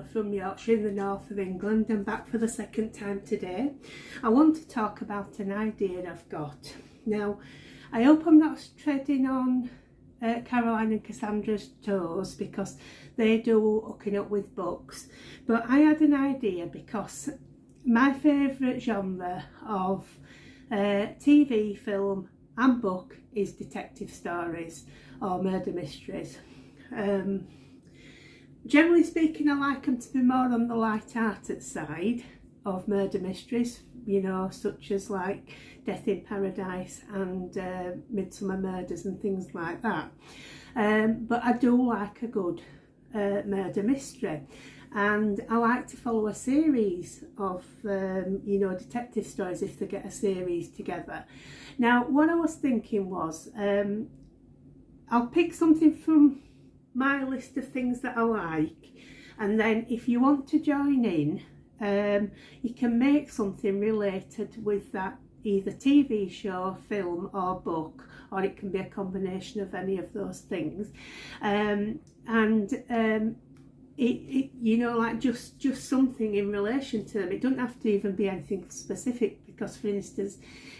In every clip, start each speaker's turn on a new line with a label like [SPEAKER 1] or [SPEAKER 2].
[SPEAKER 1] Pamela from Yorkshire in the north of England. I'm back for the second time today. I want to talk about an idea I've got. Now, I hope I'm not treading on Caroline and Cassandra's toes because they do hooking up with books, but I had an idea because my favourite genre of TV, film and book is detective stories or murder mysteries. Generally speaking, I like them to be more on the light-hearted side of murder mysteries, you know, such as like Death in Paradise and Midsummer Murders and things like that. But I do like a good murder mystery, and I like to follow a series of you know, detective stories if they get a series together. Now, what I was thinking was I'll pick something from my list of things that I like, and then if you want to join in, you can make something related with that, either TV show, film or book, or it can be a combination of any of those things. You know, like just something in relation to them. It doesn't have to even be anything specific, because for instance,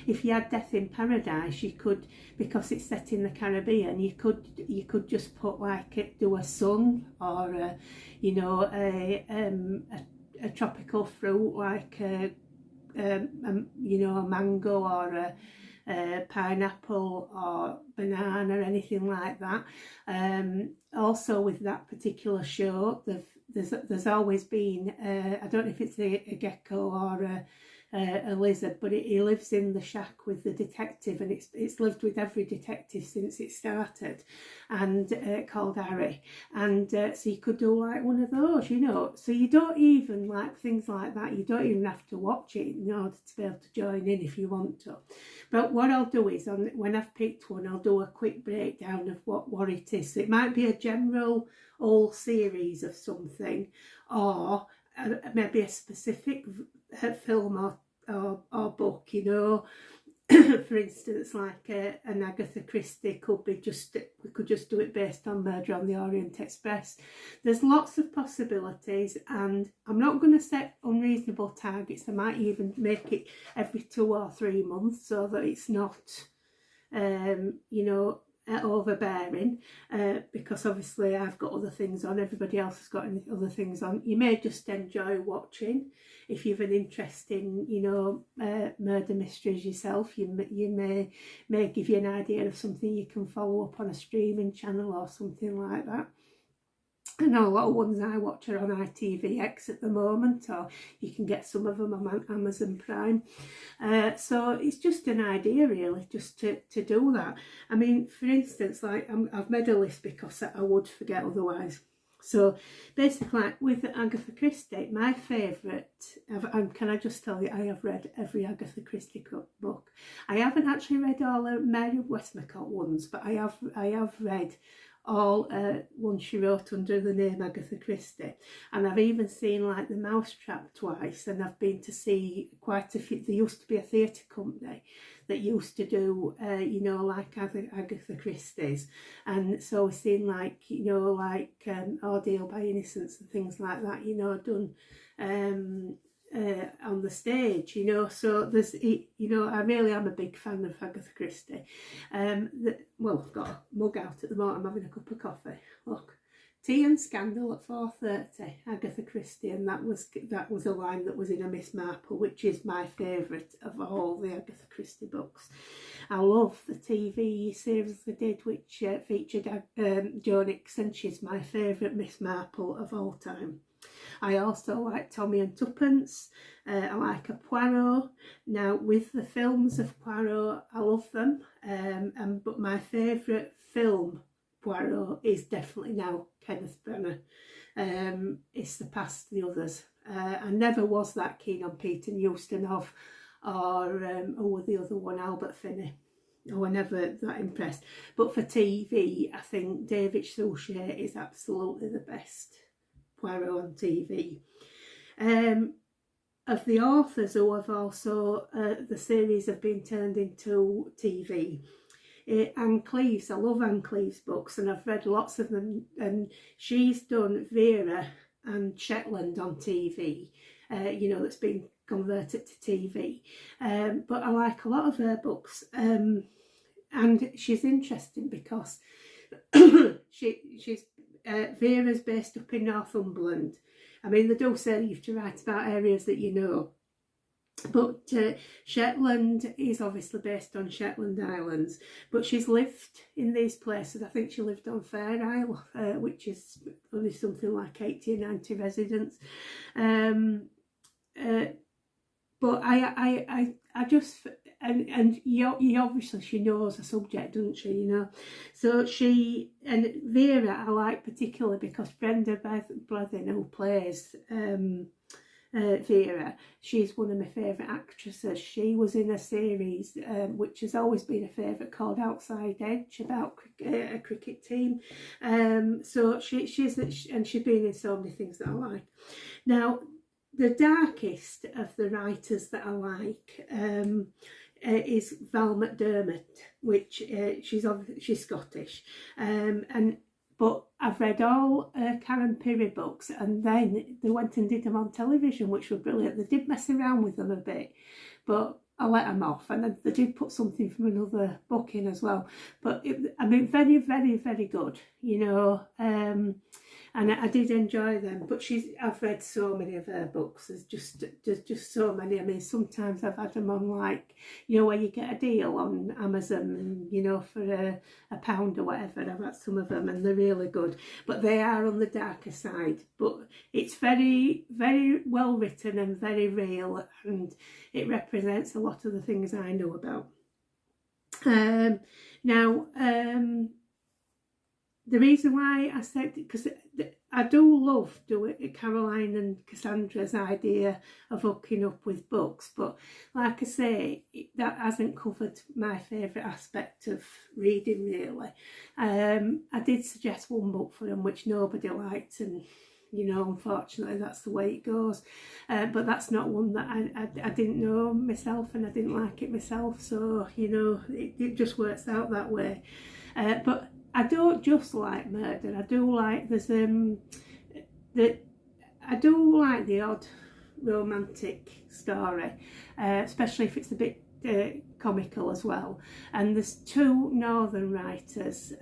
[SPEAKER 1] if you had Death in Paradise, you could, because it's set in the Caribbean, you could just put like do a sun, or you know, a tropical fruit like you know, a mango or a pineapple or banana or anything like that. Also with that particular show, there's always been I don't know if it's a gecko or a lizard, but he lives in the shack with the detective, and it's lived with every detective since it started, and called Harry, and so you could do like one of those, you know. So you don't even, like things like that, you don't even have to watch it in order to be able to join in if you want to. But what I'll do is, when I've picked one, I'll do a quick breakdown of what it is. So it might be a general whole series of something, or maybe a specific film or book, you know. For instance, like an Agatha Christie could be we could just do it based on Murder on the Orient Express. There's lots of possibilities, and I'm not going to set unreasonable targets. I might even make it every 2 or 3 months so that it's not you know, overbearing, because obviously I've got other things on, everybody else has got other things on. You may just enjoy watching. If you've an interest in, you know, murder mysteries yourself, you may give you an idea of something you can follow up on a streaming channel or something like that. I know a lot of ones I watch are on ITVX at the moment, or you can get some of them on Amazon Prime. So it's just an idea really, just to do that. I mean, for instance, like I've made a list because I would forget otherwise. So basically, like with Agatha Christie, my favourite, and can I just tell you, I have read every Agatha Christie book. I haven't actually read all the Mary Westmacott ones, but I have read all ones she wrote under the name Agatha Christie, and I've even seen like The Mousetrap twice, and I've been to see quite a few. There used to be a theatre company that used to do you know, like Agatha Christie's, and so we've seen like, you know, like Ordeal by Innocence and things like that, you know, done on the stage, you know. So there's, you know, I really am a big fan of Agatha Christie. Well, I've got a mug out at the moment, I'm having a cup of coffee, look. Tea and Scandal at 4:30, Agatha Christie, and that was a line that was in a Miss Marple, which is my favourite of all the Agatha Christie books. I love the TV series they did, which featured Jo Nixon. She's my favourite Miss Marple of all time. I also like Tommy and Tuppence. I like a Poirot. Now, with the films of Poirot, I love them, but my favourite film Poirot is definitely now Kenneth Branagh. It's surpassed the others. I never was that keen on Peter Ustinov or the other one, Albert Finney. I was never that impressed. But for TV, I think David Suchet is absolutely the best Poirot on TV. Of the authors who have also, the series have been turned into TV, Anne Cleeves, I love Anne Cleeves' books, and I've read lots of them, and she's done Vera and Shetland on TV, you know, that's been converted to TV. But I like a lot of her books. And she's interesting because she's Vera's based up in Northumberland. I mean, they do say you have to write about areas that you know. But Shetland is obviously based on Shetland Islands, but she's lived in these places. I think she lived on Fair Isle, which is only something like 80 or 90 residents. But I just, and you obviously, she knows the subject, doesn't she, you know. So she, and Vera I like particularly because Brenda Blethyn, who plays Vera, she's one of my favourite actresses. She was in a series which has always been a favourite called Outside Edge, about a cricket team. So she's been in so many things that I like. Now, the darkest of the writers that I like is Val McDermott, which she's Scottish, but I've read all Karen Pirie books, and then they went and did them on television, which were brilliant. They did mess around with them a bit, but I let them off, and then they did put something from another book in as well. But I mean, very, very, very good, you know. And I did enjoy them. But I've read so many of her books. There's just so many. I mean, sometimes I've had them on, like, you know, where you get a deal on Amazon, and, you know, for a pound or whatever. I've had some of them, and they're really good. But they are on the darker side. But it's very, very well written and very real, and it represents a lot of the things I know about. The reason why I said, because I do love doing Caroline and Cassandra's idea of hooking up with books, but like I say, that hasn't covered my favourite aspect of reading, really. I did suggest one book for them which nobody liked, and, you know, unfortunately that's the way it goes. But that's not one that I didn't know myself, and I didn't like it myself, so, you know, it just works out that way. But I don't just like murder. I do like I do like the odd romantic story, especially if it's a bit comical as well. And there's two northern writers,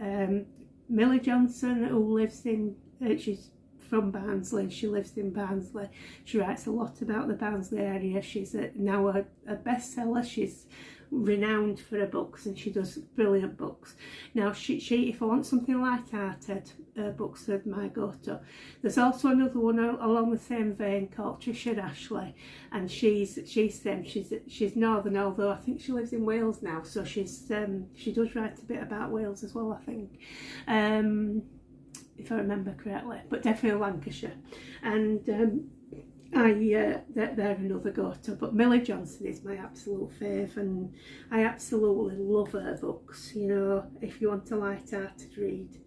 [SPEAKER 1] Millie Johnson, who lives in, she's from Barnsley, she lives in Barnsley. She writes a lot about the Barnsley area. She's now a bestseller. She's renowned for her books, and she does brilliant books. Now, she if I want something light-hearted, books are my go-to. There's also another one along the same vein called Trisha Ashley, and she's northern, although I think she lives in Wales now, so she does write a bit about Wales as well, I think, if I remember correctly, but definitely Lancashire. And they're another go-to, but Millie Johnson is my absolute fave, and I absolutely love her books. You know, if you want a light-hearted read,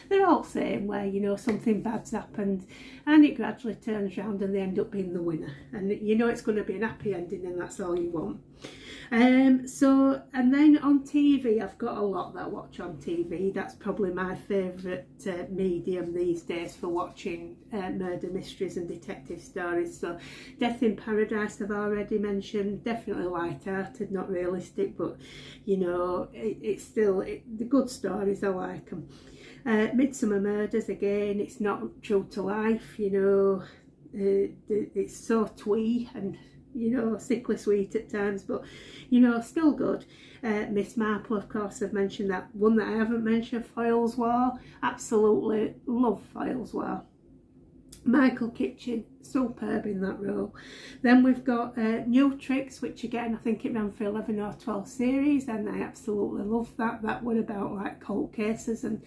[SPEAKER 1] they're all the same, where, you know, something bad's happened and it gradually turns around and they end up being the winner, and you know it's going to be an happy ending, and that's all you want. And then on TV, I've got a lot that I watch on TV. That's probably my favourite medium these days for watching murder mysteries and detective stories. So Death in Paradise I've already mentioned, definitely light-hearted, not realistic, but, you know, it's still the good stories, I like them. Midsummer Murders, again, it's not true to life, you know, it's so twee and, you know, sickly sweet at times, but, you know, still good. Miss Marple, of course, I've mentioned that. One that I haven't mentioned, Foyle's War, absolutely love Foyle's War. Michael Kitchen, superb in that role. Then we've got New Tricks, which again, I think it ran for 11 or 12 series, and I absolutely love that. That one about, like, cold cases and,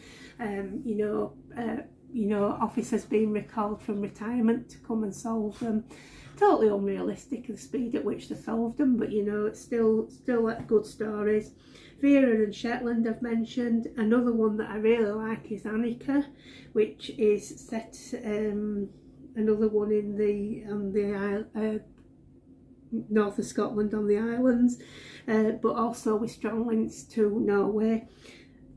[SPEAKER 1] you know, officers being recalled from retirement to come and solve them. Totally unrealistic, the speed at which they solved them, but, you know, it's still good stories. Vera and Shetland I've mentioned. Another one that I really like is Annika, which is set, another one in the north of Scotland on the islands, but also with strong links to Norway.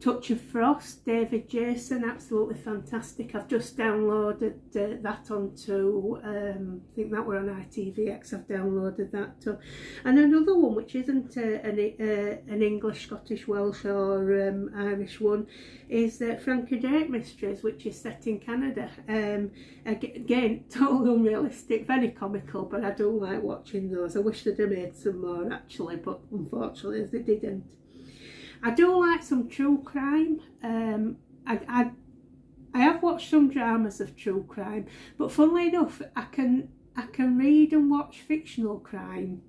[SPEAKER 1] Touch of Frost, David Jason, absolutely fantastic. I've just downloaded that onto, I think that were on ITVX, I've downloaded that too. And another one which isn't an English, Scottish, Welsh or Irish one is Frankie Drake Mysteries, which is set in Canada. Again, totally unrealistic, very comical, but I do like watching those. I wish they'd have made some more actually, but unfortunately they didn't. I do like some true crime. I have watched some dramas of true crime, but funnily enough, I can read and watch fictional crime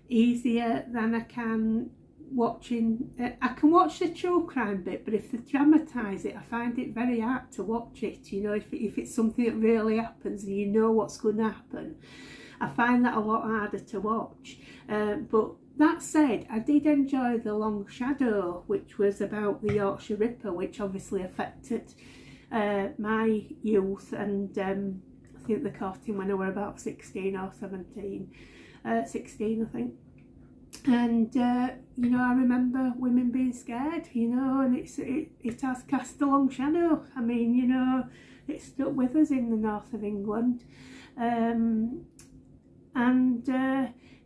[SPEAKER 1] easier than I can watching. I can watch the true crime bit, but if they dramatise it, I find it very hard to watch it. You know, if it's something that really happens and you know what's going to happen, I find that a lot harder to watch. But that said, I did enjoy The Long Shadow, which was about the Yorkshire Ripper, which obviously affected my youth, and I think they caught him when I were about 16 or 17, 16 I think. And you know, I remember women being scared, you know, and it has cast a long shadow. I mean, you know, it's stuck with us in the north of England.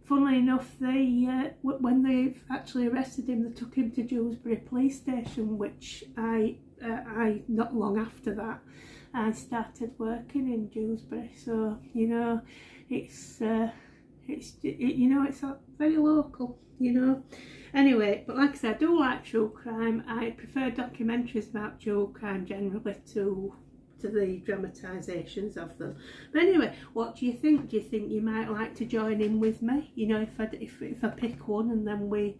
[SPEAKER 1] Funnily enough, they when they actually arrested him, they took him to Dewsbury Police Station, which I not long after that I started working in Dewsbury. So you know, it's you know, it's very local, you know. Anyway, but like I said, I do like true crime. I prefer documentaries about true crime generally to the dramatisations of them. But anyway, what do you think? Do you think you might like to join in with me? You know, if I pick one and then we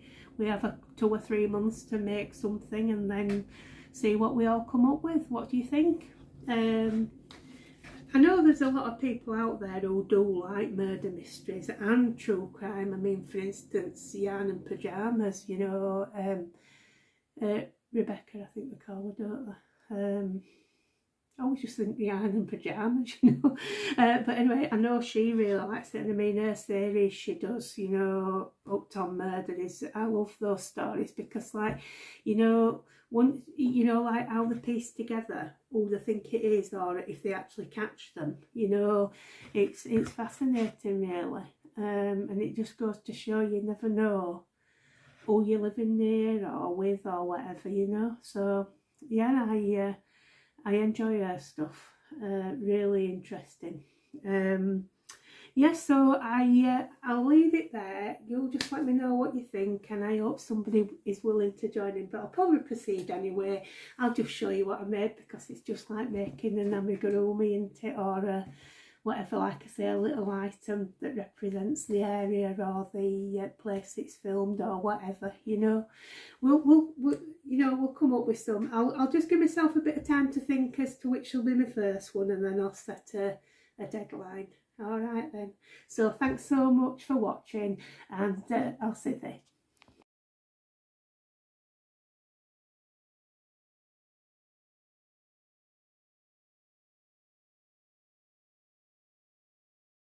[SPEAKER 1] have 2 or 3 months to make something and then see what we all come up with. What do you think? I know there's a lot of people out there who do like murder mysteries and true crime. I mean, for instance, Yarn and Pyjamas, you know, Rebecca, I think they call her, don't they? I always just think Yarn and Pyjamas, you know. But anyway, I know she really likes it, and I mean, her series she does, you know, Hooked on Murder is, I love those stories because, like, you know, one, you know, like how they piece together who they think it is, or if they actually catch them, you know, it's fascinating really, and it just goes to show you never know who you're living near or with or whatever, you know. So yeah, I enjoy her stuff, really interesting. Yes, so I'll leave it there. You'll just let me know what you think, and I hope somebody is willing to join in, but I'll probably proceed anyway. I'll just show you what I made because it's just like making an amigurumi, isn't it, or whatever, like I say, a little item that represents the area or the place it's filmed or whatever, you know. We'll you know, we'll come up with some. I'll just give myself a bit of time to think as to which will be my first one, and then I'll set a deadline. All right then. So thanks so much for watching, and I'll see you there.